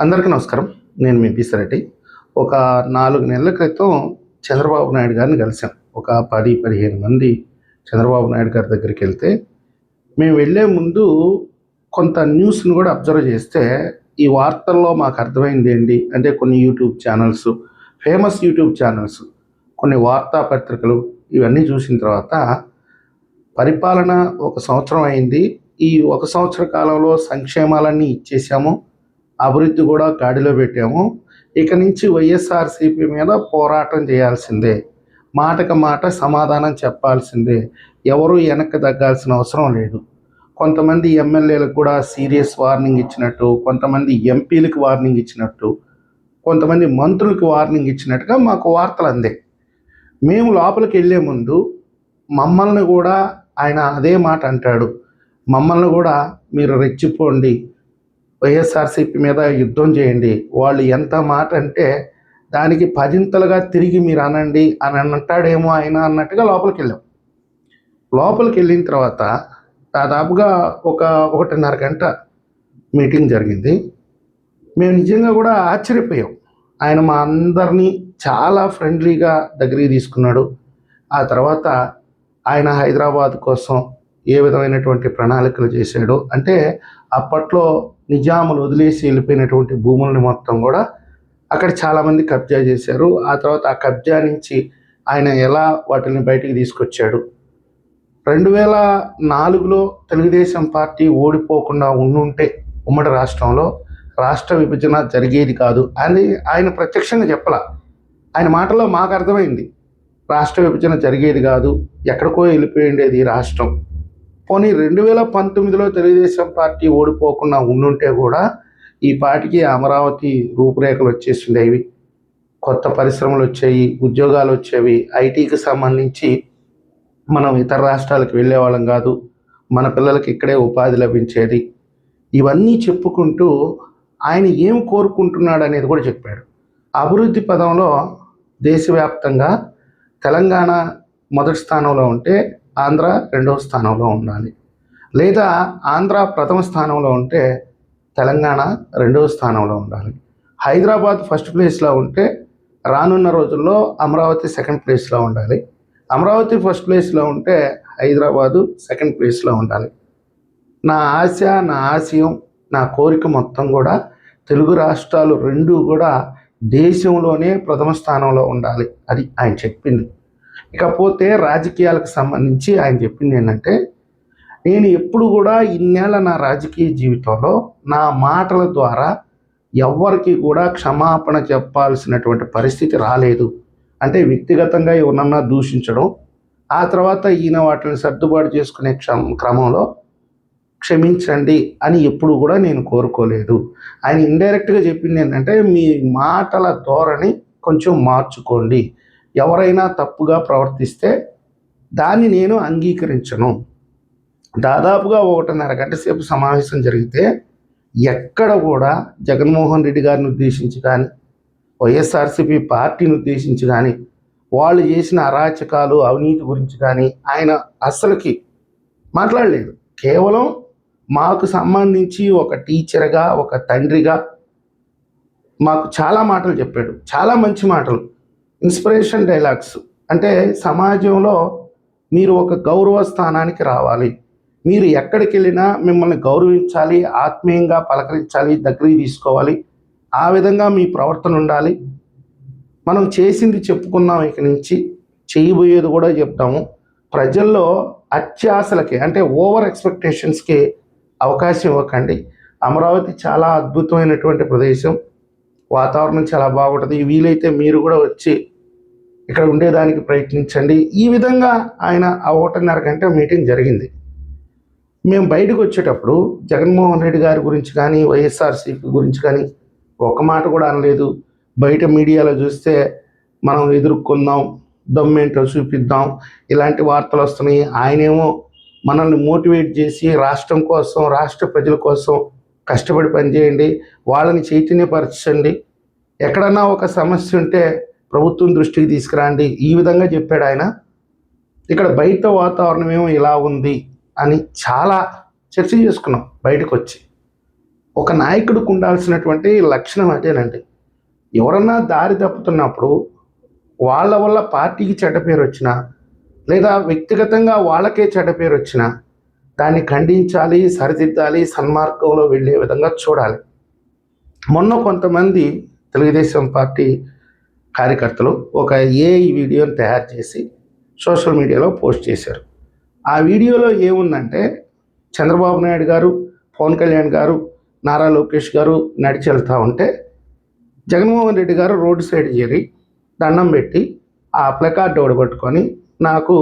అందరికీ నమస్కారం. నేను మీ పిసిరెడ్డి. ఒక 4 నెలల క్రితం చంద్రబాబు నాయుడు గారిని కలిసాం. ఒక 10, 15 మంది చంద్రబాబు నాయుడు గారి దగ్గరికెళ్తే, మేము వెళ్ళే ముందు కొంత న్యూస్‌ని కూడా అబ్జర్వ్ చేస్తే, ఈ వార్తల్లో మాకు అర్థమైందేంటి అంటే కొన్ని YouTube channels, famous YouTube channels, కొన్ని వార్తాపత్రికలు ఇవన్నీ చూసిన తర్వాత పరిపాలన 1 సంవత్సరం అయింది. ఈ 1 సంవత్సర కాలంలో సంక్షేమాలన్నీ ఇచ్చేసాము. అభివృద్ధి కూడా గాడిలో పెట్టాము. ఇక నుంచి వైఎస్ఆర్‌సీపీ మీద పోరాటం చేయాల్సిందే. మాటకు మాట సమాధానం చెప్పాల్సిందే. ఎవరు వెనక్కి తగ్గాల్సిన అవసరం లేదు. కొంతమంది ఎమ్మెల్యేలకు కూడా సీరియస్ వార్నింగ్ ఇచ్చినట్టు, కొంతమంది ఎంపీలకు వార్నింగ్ ఇచ్చినట్టు, కొంతమంది మంత్రులకు వార్నింగ్ ఇచ్చినట్టుగా మాకు వార్తలు అందాయి. మేము లోపలికి వెళ్ళే ముందు మమ్మల్ని కూడా ఆయన అదే మాట అంటాడు. మమ్మల్ని కూడా మీరు రెచ్చిపోండి, వైఎస్ఆర్‌సీపీ మీద యుద్ధం చేయండి. వాళ్ళు ఎంత మాట అంటే దానికి పదింతలుగా తిరిగి మీరు అనండి అని అంటాడేమో ఆయన అన్నట్టుగా లోపలికెళ్ళాం. లోపలికెళ్ళిన తర్వాత దాదాపుగా ఒక 1:30 గంట మీటింగ్ జరిగింది. మేము నిజంగా కూడా ఆశ్చర్యపోయాం. ఆయన మా అందరినీ చాలా ఫ్రెండ్లీగా దగ్గరికి తీసుకున్నాడు. ఆ తర్వాత ఆయన హైదరాబాద్ కోసం ఏ విధమైనటువంటి ప్రణాళికలు చేశాడు అంటే, అప్పట్లో నిజాములు వదిలేసి వెళ్ళిపోయినటువంటి భూములని మొత్తం కూడా అక్కడ చాలామంది కబ్జా చేశారు. ఆ తర్వాత ఆ కబ్జా నుంచి ఆయన ఎలా వాటిని బయటికి తీసుకొచ్చాడు. 2004లో తెలుగుదేశం పార్టీ ఓడిపోకుండా ఉండుంటే ఉమ్మడి రాష్ట్రంలో రాష్ట్ర విభజన జరిగేది కాదు అని ఆయన ప్రత్యక్షంగా చెప్పలా. ఆయన మాటల్లో మాకు అర్థమైంది. రాష్ట్ర విభజన జరిగేది కాదు, ఎక్కడికో వెళ్ళిపోయిండేది రాష్ట్రం. పోనీ 2019లో తెలుగుదేశం పార్టీ ఓడిపోకుండా ఉండుంటే కూడా ఈ పార్టీకి అమరావతి రూపురేఖలు వచ్చేసిండేవి. కొత్త పరిశ్రమలు వచ్చాయి, ఉద్యోగాలు వచ్చేవి, ఐటీకి సంబంధించి మనం ఇతర రాష్ట్రాలకు వెళ్ళేవాళ్ళం కాదు, మన పిల్లలకి ఇక్కడే ఉపాధి లభించేది. ఇవన్నీ చెప్పుకుంటూ ఆయన ఏం కోరుకుంటున్నాడు అనేది కూడా చెప్పాడు. అభివృద్ధి పదంలో దేశవ్యాప్తంగా తెలంగాణ మొదటి స్థానంలో ఉంటే ఆంధ్ర 2వ స్థానంలో ఉండాలి, లేదా ఆంధ్ర ప్రథమ స్థానంలో ఉంటే తెలంగాణ 2వ స్థానంలో ఉండాలి. హైదరాబాద్ ఫస్ట్ ప్లేస్లో ఉంటే రానున్న రోజుల్లో అమరావతి సెకండ్ ప్లేస్లో ఉండాలి. అమరావతి ఫస్ట్ ప్లేస్లో ఉంటే హైదరాబాదు సెకండ్ ప్లేస్లో ఉండాలి. నా ఆశ, నా ఆశయం, నా కోరిక మొత్తం కూడా తెలుగు రాష్ట్రాలు 2 కూడా దేశంలోనే ప్రథమ స్థానంలో ఉండాలి. అది ఆయన చెప్పింది. ఇకపోతే రాజకీయాలకు సంబంధించి ఆయన చెప్పింది ఏంటంటే, నేను ఎప్పుడు కూడా ఇన్నేళ్ళ నా రాజకీయ జీవితంలో నా మాటల ద్వారా ఎవ్వరికి కూడా క్షమాపణ చెప్పాల్సినటువంటి పరిస్థితి రాలేదు. అంటే వ్యక్తిగతంగా ఎవరన్నా దూషించడం, ఆ తర్వాత ఈయన వాటిని సర్దుబాటు చేసుకునే క్రమంలో క్షమించండి అని ఎప్పుడు కూడా నేను కోరుకోలేదు. ఆయన ఇండైరెక్ట్గా చెప్పింది ఏంటంటే, మీ మాటల ధోరణి కొంచెం మార్చుకోండి. ఎవరైనా తప్పుగా ప్రవర్తిస్తే దాన్ని నేను అంగీకరించను. దాదాపుగా 1:30 గంట సేపు సమావేశం జరిగితే ఎక్కడ కూడా జగన్మోహన్ రెడ్డి గారిని ఉద్దేశించి కానీ, వైఎస్ఆర్‌సీపీ పార్టీని ఉద్దేశించి కానీ, వాళ్ళు చేసిన అరాచకాలు, అవినీతి గురించి కానీ ఆయన అస్సలకి మాట్లాడలేదు. కేవలం మాకు సంబంధించి ఒక టీచర్గా, ఒక తండ్రిగా మాకు చాలా మాటలు చెప్పాడు. చాలా మంచి మాటలు, ఇన్స్పిరేషన్ డైలాగ్స్. అంటే సమాజంలో మీరు ఒక గౌరవ స్థానానికి రావాలి, మీరు ఎక్కడికి వెళ్ళినా మిమ్మల్ని గౌరవించాలి, ఆత్మీయంగా పలకరించాలి, దగ్గరికి తీసుకోవాలి, ఆ విధంగా మీ ప్రవర్తన ఉండాలి. మనం చేసింది చెప్పుకున్నాం, ఇక నుంచి చేయబోయేది కూడా చెప్తాము. ప్రజల్లో అత్యాశలకి అంటే ఓవర్ ఎక్స్పెక్టేషన్స్కి అవకాశం ఇవ్వకండి. అమరావతి చాలా అద్భుతమైనటువంటి ప్రదేశం, వాతావరణం చాలా బాగుంటుంది, వీలైతే మీరు కూడా వచ్చి ఇక్కడ ఉండేదానికి ప్రయత్నించండి. ఈ విధంగా ఆయన ఆ 1:30 గంట మీటింగ్ జరిగింది. మేము బయటకు వచ్చేటప్పుడు జగన్మోహన్ రెడ్డి గారి గురించి కానీ, వైఎస్ఆర్‌సీపీ గురించి కానీ ఒక మాట కూడా అనలేదు. బయట మీడియాలో చూస్తే మనం ఎదుర్కొందాం, దమ్మేంటో చూపిద్దాం, ఇలాంటి వార్తలు వస్తున్నాయి. ఆయనేమో మనల్ని మోటివేట్ చేసి రాష్ట్రం కోసం, రాష్ట్ర ప్రజల కోసం కష్టపడి పనిచేయండి, వాళ్ళని చైతన్యపరచండి, ఎక్కడన్నా ఒక సమస్య ఉంటే ప్రభుత్వం దృష్టికి తీసుకురండి, ఈ విధంగా చెప్పాడు ఆయన. ఇక్కడ బయట వాతావరణం ఏమో ఇలా ఉంది అని చాలా చర్చ చేసుకున్నాం బయటకు వచ్చి. ఒక నాయకుడికి ఉండాల్సినటువంటి లక్షణం అదేనండి. ఎవరన్నా దారి తప్పుతున్నప్పుడు వాళ్ళ వల్ల పార్టీకి చెడ్డ పేరు వచ్చినా, లేదా వ్యక్తిగతంగా వాళ్ళకే చెడ్డ పేరు వచ్చినా దాన్ని ఖండించాలి, సరిదిద్దాలి, సన్మార్గంలో వెళ్ళే విధంగా చూడాలి. మొన్న కొంతమంది తెలుగుదేశం పార్టీ కార్యకర్తలు ఒక ఏఐ వీడియోని తయారు చేసి సోషల్ మీడియాలో పోస్ట్ చేశారు. ఆ వీడియోలో ఏముందంటే చంద్రబాబు నాయుడు గారు, పవన్ కళ్యాణ్ గారు, నారా లోకేష్ గారు నడిచి వెళ్తూ ఉంటే జగన్మోహన్ రెడ్డి గారు రోడ్డు సైడ్ చేరి దండం పెట్టి ఆ ప్లకార్డ్ పట్టుకొని నాకు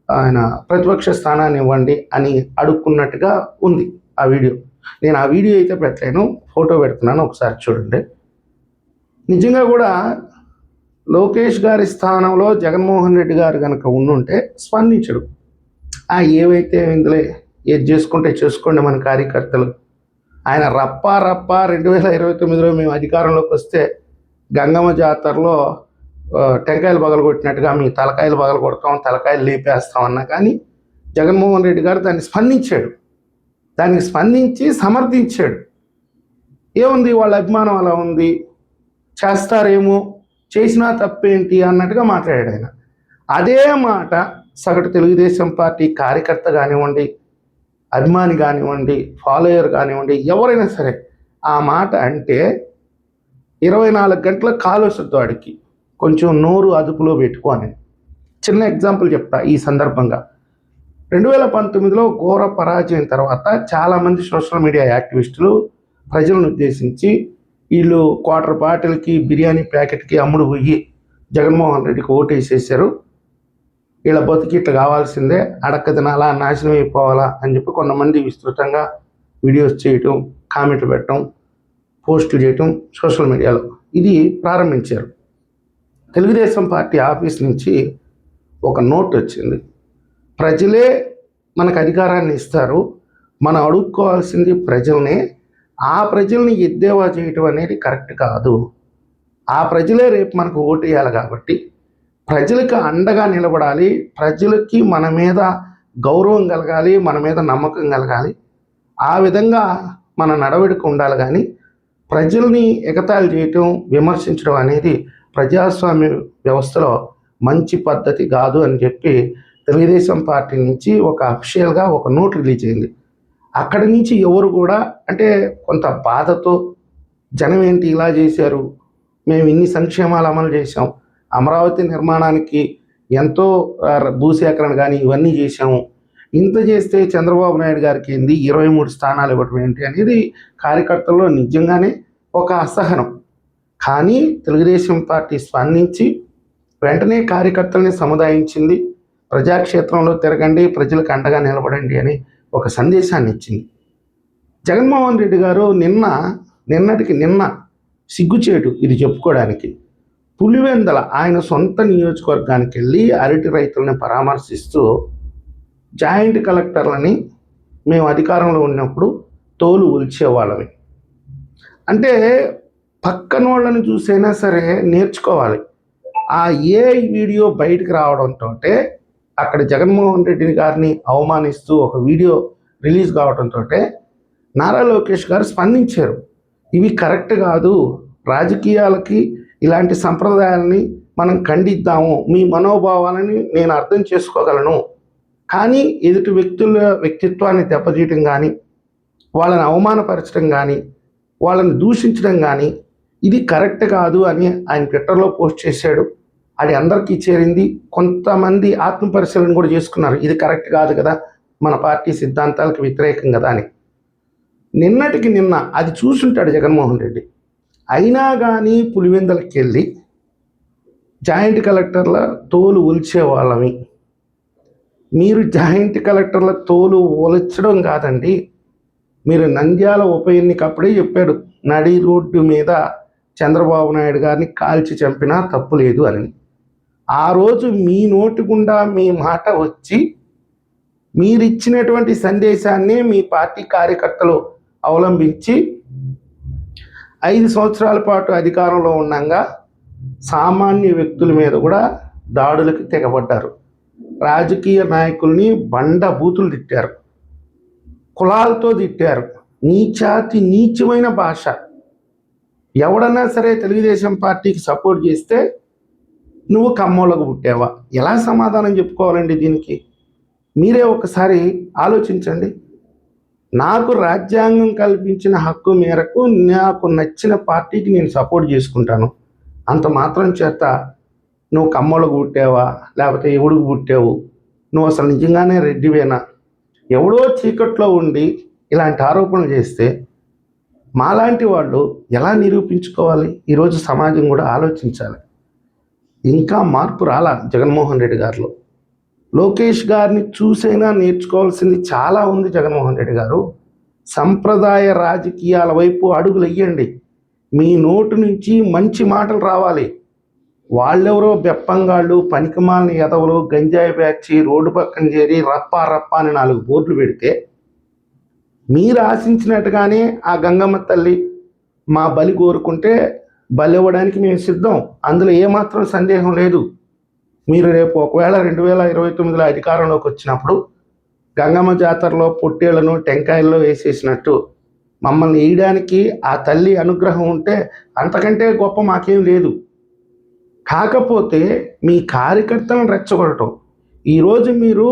ఆయన ప్రతిపక్ష స్థానాన్ని ఇవ్వండి అని అడుక్కున్నట్టుగా ఉంది ఆ వీడియో. నేను ఆ వీడియో అయితే పెట్టలేను, ఫోటో పెడుతున్నాను, ఒకసారి చూడండి. నిజంగా కూడా లోకేష్ గారి స్థానంలో జగన్మోహన్ రెడ్డి గారు కనుక ఉండుంటే స్పందించడు. ఏవైతే ఇందులో ఏది చేసుకుంటే చేసుకోండి మన కార్యకర్తలు. ఆయన రప్పా 2029లో మేము అధికారంలోకి వస్తే గంగమ్మ జాతరలో టెంకాయలు పగలగొట్టినట్టుగా మీ తలకాయలు పగలగొడతాం, తలకాయలు లేపేస్తాం అన్నా కానీ జగన్మోహన్ రెడ్డి గారు దాన్ని స్పందించాడు. దానికి స్పందించి సమర్థించాడు. ఏముంది వాళ్ళ అభిమానం అలా ఉంది, చేస్తారేమో, చేసినా తప్పేంటి అన్నట్టుగా మాట్లాడాడు ఆయన. అదే మాట సగటు తెలుగుదేశం పార్టీ కార్యకర్త కానివ్వండి, అభిమాని కానివ్వండి, ఫాలోయర్ కానివ్వండి, ఎవరైనా సరే ఆ మాట అంటే 24 గంటల కాలు వస్తుంది వాడికి. కొంచెం నోరు అదుపులో పెట్టుకొని. చిన్న ఎగ్జాంపుల్ చెప్తా ఈ సందర్భంగా. 2019లో ఘోర పరాజయం తర్వాత చాలామంది సోషల్ మీడియా యాక్టివిస్టులు ప్రజలను ఉద్దేశించి వీళ్ళు క్వార్టర్ బాటిల్కి బిర్యానీ ప్యాకెట్కి అమ్ముడు పోయి జగన్మోహన్ రెడ్డికి ఓటేసేసారు, వీళ్ళ బతికి ఇట్లా కావాల్సిందే, అడక్క తినాలా, నాశనం అయిపోవాలా అని చెప్పి కొంతమంది విస్తృతంగా వీడియోస్ చేయటం, కామెంట్లు పెట్టడం, పోస్టులు చేయటం సోషల్ మీడియాలో ఇది ప్రారంభించారు. తెలుగుదేశం పార్టీ ఆఫీస్ నుంచి ఒక నోట్ వచ్చింది. ప్రజలే మనకు అధికారాన్ని ఇస్తారు, మనం అడుక్కోవాల్సింది ప్రజల్నే, ఆ ప్రజల్ని ఎద్దేవా చేయటం అనేది కరెక్ట్ కాదు. ఆ ప్రజలే రేపు మనకు ఓటు వేయాలి కాబట్టి ప్రజలకు అండగా నిలబడాలి, ప్రజలకి మన మీద గౌరవం కలగాలి, మన మీద నమ్మకం కలగాలి. ఆ విధంగా మన నడవడిక ఉండాలి. కానీ ప్రజల్ని ఎగతాళి చేయటం, విమర్శించడం అనేది ప్రజాస్వామ్య వ్యవస్థలో మంచి పద్ధతి కాదు అని చెప్పి తెలుగుదేశం పార్టీ నుంచి ఒక అఫీషియల్గా ఒక నోట్ రిలీజ్ అయింది. అక్కడి నుంచి ఎవరు కూడా అంటే కొంత బాధతో జనం ఏంటి ఇలా చేశారు, మేము ఇన్ని సంక్షేమాలు అమలు చేశాం, అమరావతి నిర్మాణానికి ఎంతో భూసేకరణ కానీ ఇవన్నీ చేశాము, ఇంత చేస్తే చంద్రబాబు నాయుడు గారికి ఏంది 23 స్థానాలు ఇవ్వటం ఏంటి అనేది కార్యకర్తల్లో నిజంగానే ఒక అసహనం. కానీ తెలుగుదేశం పార్టీ స్పందించి వెంటనే కార్యకర్తల్ని సముదాయించింది. ప్రజాక్షేత్రంలో తిరగండి, ప్రజలకు అండగా నిలబడండి అని ఒక సందేశాన్ని ఇచ్చింది. జగన్మోహన్ రెడ్డి గారు నిన్నటికి నిన్న సిగ్గుచేటు ఇది చెప్పుకోవడానికి పులివెందల ఆయన సొంత నియోజకవర్గానికి వెళ్ళి అరటి రైతులను పరామర్శిస్తూ జాయింట్ కలెక్టర్లని మేము అధికారంలో ఉన్నప్పుడు తోలు ఒలిచేవాళ్ళమే అంటే పక్కన వాళ్ళని చూసైనా సరే నేర్చుకోవాలి. ఆ ఏ వీడియో బయటకు రావడంతో అక్కడ జగన్మోహన్ రెడ్డి గారిని అవమానిస్తూ ఒక వీడియో రిలీజ్ కావడంతో నారా లోకేష్ గారు స్పందించారు. ఇవి కరెక్ట్ కాదు, రాజకీయాలకి ఇలాంటి సంప్రదాయాలని మనం ఖండిద్దాము, మీ మనోభావాలని నేను అర్థం చేసుకోగలను, కానీ ఎదుటి వ్యక్తుల వ్యక్తిత్వాన్ని దెబ్బతీయటం కానీ, వాళ్ళని అవమానపరచడం కానీ, వాళ్ళని దూషించడం కానీ ఇది కరెక్ట్ కాదు అని ఆయన ట్విట్టర్లో పోస్ట్ చేశాడు. అది అందరికీ చేరింది. కొంతమంది ఆత్మపరిశీలన కూడా చేసుకున్నారు, ఇది కరెక్ట్ కాదు కదా, మన పార్టీ సిద్ధాంతాలకు వ్యతిరేకం కదా అని. నిన్నటికి నిన్న అది చూసుంటాడు జగన్మోహన్ రెడ్డి. అయినా కానీ పులివెందలకి వెళ్ళి జాయింట్ కలెక్టర్ల తోలు ఒలిచే వాళ్ళమి, మీరు జాయింట్ కలెక్టర్ల తోలు ఒలచడం కాదండి, మీరు నంద్యాల ఉప ఎన్నికప్పుడే చెప్పాడు నడి రోడ్డు మీద చంద్రబాబు నాయుడు గారిని కాల్చి చంపినా తప్పు లేదు అని. ఆ రోజు మీ నోటి గుండా మీ మాట వచ్చి మీరిచ్చినటువంటి సందేశాన్ని మీ పార్టీ కార్యకర్తలు అవలంబించి 5 సంవత్సరాల పాటు అధికారంలో ఉండగా సామాన్య వ్యక్తుల మీద కూడా దాడులకు తెగబడ్డారు. రాజకీయ నాయకుల్ని బండ బూతులు తిట్టారు, కులాలతో తిట్టారు, నీచాతి నీచమైన భాష. ఎవడన్నా సరే తెలుగుదేశం పార్టీకి సపోర్ట్ చేస్తే నువ్వు కమ్మోళ్ళకు పుట్టావా, ఎలా సమాధానం చెప్పుకోవాలండి దీనికి? మీరే ఒకసారి ఆలోచించండి. నాకు రాజ్యాంగం కల్పించిన హక్కు మేరకు నాకు నచ్చిన పార్టీకి నేను సపోర్ట్ చేసుకుంటాను. అంత మాత్రం చేత నువ్వు కమ్మోళ్ళకు పుట్టావా, లేకపోతే ఎవడికి పుట్టావు, నువ్వు అసలు నిజంగానే రెడ్డివేనా, ఎవడో చీకట్లో ఉండి ఇలాంటి ఆరోపణలు చేస్తే మాలాంటి వాళ్ళు ఎలా నిరూపించుకోవాలి? ఈరోజు సమాజం కూడా ఆలోచించాలి. ఇంకా మార్పు రాలా జగన్మోహన్ రెడ్డి గారిలో. లోకేష్ గారిని చూసైనా నేర్చుకోవాల్సింది చాలా ఉంది. జగన్మోహన్ రెడ్డి గారు సంప్రదాయ రాజకీయాల వైపు అడుగులు వెయ్యండి. మీ నోటు నుంచి మంచి మాటలు రావాలి. వాళ్ళెవరో బెప్పంగాళ్ళు, పనికిమాలిన ఎదవలు, గంజాయి బ్యాచి రోడ్డు పక్కన చేరి రప్పా రప్పా అని 4 బోర్డులు పెడితే మీరు ఆశించినట్టుగానే ఆ గంగమ్మ తల్లి మా బలి కోరుకుంటే బలి ఇవ్వడానికి మేము సిద్ధం. అందులో ఏమాత్రం సందేహం లేదు. మీరు రేపు ఒకవేళ 2029లో అధికారంలోకి వచ్చినప్పుడు గంగమ్మ జాతరలో పొట్టేళ్లను టెంకాయల్లో వేసేసినట్టు మమ్మల్ని వేయడానికి ఆ తల్లి అనుగ్రహం ఉంటే అంతకంటే గొప్ప మాకేం లేదు. కాకపోతే మీ కార్యకర్తలను రెచ్చగొట్టడం. ఈరోజు మీరు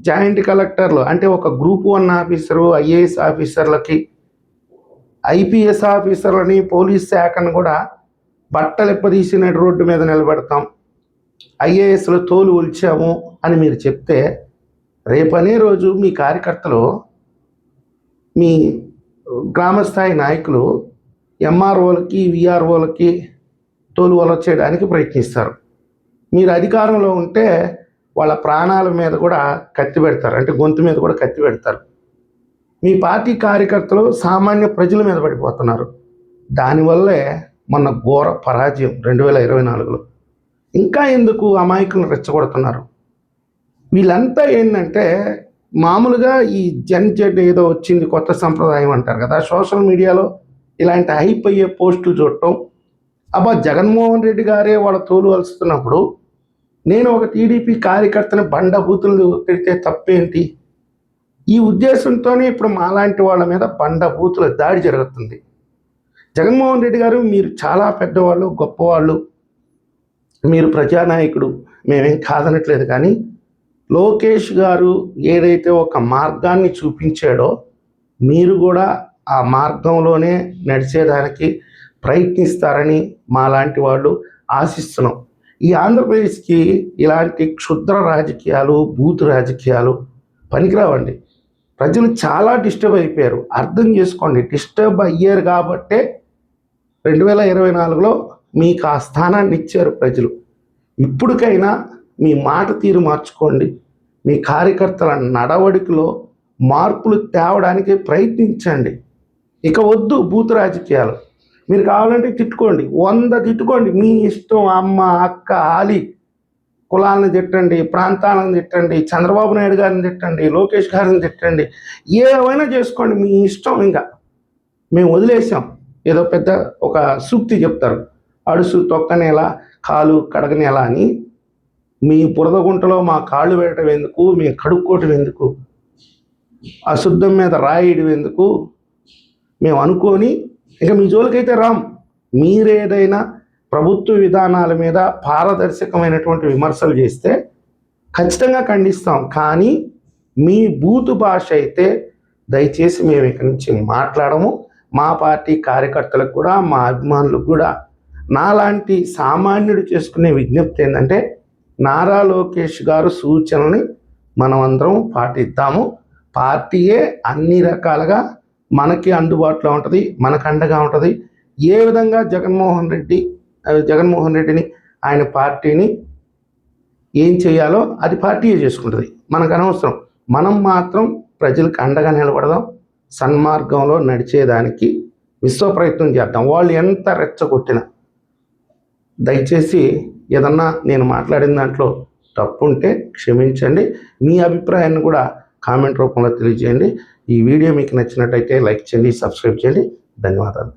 జాయింట్ కలెక్టర్లు అంటే ఒక గ్రూప్ 1 ఆఫీసరు, ఐఏఎస్ ఆఫీసర్లకి, ఐపీఎస్ ఆఫీసర్లని, పోలీస్ శాఖను కూడా బట్టలెప్పదీసిన రోడ్డు మీద నిలబెడతాం, ఐఏఎస్లు తోలు ఒలిచాము అని మీరు చెప్తే రేపనే రోజు మీ కార్యకర్తలు, మీ గ్రామస్థాయి నాయకులు ఎంఆర్ఓలకి, విఆర్ఓలకి తోలు ఒలచేయడానికి ప్రయత్నిస్తారు. మీరు అధికారంలో ఉంటే వాళ్ళ ప్రాణాల మీద కూడా కత్తి పెడతారు, అంటే గొంతు మీద కూడా కత్తి పెడతారు. మీ పార్టీ కార్యకర్తలు సామాన్య ప్రజల మీద పడిపోతున్నారు. దానివల్లే మొన్న ఘోర పరాజయం 2024లో. ఇంకా ఎందుకు అమాయకులను రెచ్చగొడుతున్నారు? వీళ్ళంతా ఏంటంటే మామూలుగా ఈ జెడ్ ఏదో వచ్చింది కొత్త సంప్రదాయం అంటారు కదా, సోషల్ మీడియాలో ఇలాంటి హైప్ అయ్యే పోస్టులు చూడటం. అబ్బా జగన్మోహన్ రెడ్డి గారే వాళ్ళ తోలు వలుస్తున్నప్పుడు నేను ఒక టీడీపీ కార్యకర్తని బండబూతులు పెడితే తప్పేంటి? ఈ ఉద్దేశంతోనే ఇప్పుడు మాలాంటి వాళ్ళ మీద బండబూతుల దాడి జరుగుతుంది. జగన్మోహన్ రెడ్డి గారు మీరు చాలా పెద్దవాళ్ళు, గొప్పవాళ్ళు, మీరు ప్రజానాయకుడు, మేమేం కాదనట్లేదు. కానీ లోకేష్ గారు ఏదైతే ఒక మార్గాన్ని చూపించాడో మీరు కూడా ఆ మార్గంలోనే నడిచేదానికి ప్రయత్నిస్తారని మాలాంటి వాళ్ళు ఆశిస్తున్నాం. ఈ ఆంధ్రప్రదేశ్కి ఇలాంటి క్షుద్ర రాజకీయాలు, బూతు రాజకీయాలు పనికిరావండి. ప్రజలు చాలా డిస్టర్బ్ అయిపోయారు, అర్థం చేసుకోండి. డిస్టర్బ్ అయ్యారు కాబట్టే 2024లో మీకు ఆ స్థానాన్ని ఇచ్చారు ప్రజలు. ఇప్పటికైనా మీ మాట తీరు మార్చుకోండి. మీ కార్యకర్తల నడవడికలో మార్పులు తేవడానికి ప్రయత్నించండి. ఇక వద్దు బూతు రాజకీయాలు. మీరు కావాలంటే తిట్టుకోండి, 100 తిట్టుకోండి, మీ ఇష్టం. అమ్మ, అక్క, ఆలి కులాలను తిట్టండి, ప్రాంతాలను తిట్టండి, చంద్రబాబు నాయుడు గారిని తిట్టండి, లోకేష్ గారిని తిట్టండి, ఏమైనా చేసుకోండి, మీ ఇష్టం. ఇంకా మేము వదిలేసాం. ఏదో పెద్ద ఒక సూక్తి చెప్తారు, అడుసు తొక్కనేలా కాలు కడగనేలా అని. మీ బురద గుంటలో మా కాళ్ళు వేయటం ఎందుకు, మేము కడుక్కోవటం ఎందుకు, అశుద్ధం మీద రాయడం ఎందుకు మేము అనుకొని ఇక మీ జోలికైతే రాం. మీరేదైనా ప్రభుత్వ విధానాల మీద పారదర్శకమైనటువంటి విమర్శలు చేస్తే ఖచ్చితంగా ఖండిస్తాం. కానీ మీ బూతు భాష అయితే దయచేసి మేము ఇక్కడి నుంచి మాట్లాడము. మా పార్టీ కార్యకర్తలకు కూడా, మా అభిమానులకు కూడా నాలాంటి సామాన్యుడు చేసుకునే విజ్ఞప్తి ఏంటంటే, నారా లోకేష్ గారు సూచనల్ని మనం అందరం పాటిద్దాము. పార్టీయే అన్ని రకాలుగా మనకి అందుబాటులో ఉంటుంది, మనకు అండగా ఉంటుంది. ఏ విధంగా జగన్మోహన్ రెడ్డిని, ఆయన పార్టీని ఏం చేయాలో అది పార్టీయే చేసుకుంటుంది, మనకు అనవసరం. మనం మాత్రం ప్రజలకు అండగా నిలబడదాం, సన్మార్గంలో నడిచేదానికి విశ్వ ప్రయత్నం చేద్దాం. వాళ్ళు ఎంత రెచ్చగొట్టినా దయచేసి ఏదన్నా నేను మాట్లాడిన దాంట్లో తప్పు ఉంటే క్షమించండి. మీ అభిప్రాయాన్ని కూడా కామెంట్ రూపంలో తెలియజేయండి. ఈ వీడియో మీకు నచ్చినట్టయితే లైక్ చేయండి, సబ్స్క్రైబ్ చేయండి. ధన్యవాదాలు.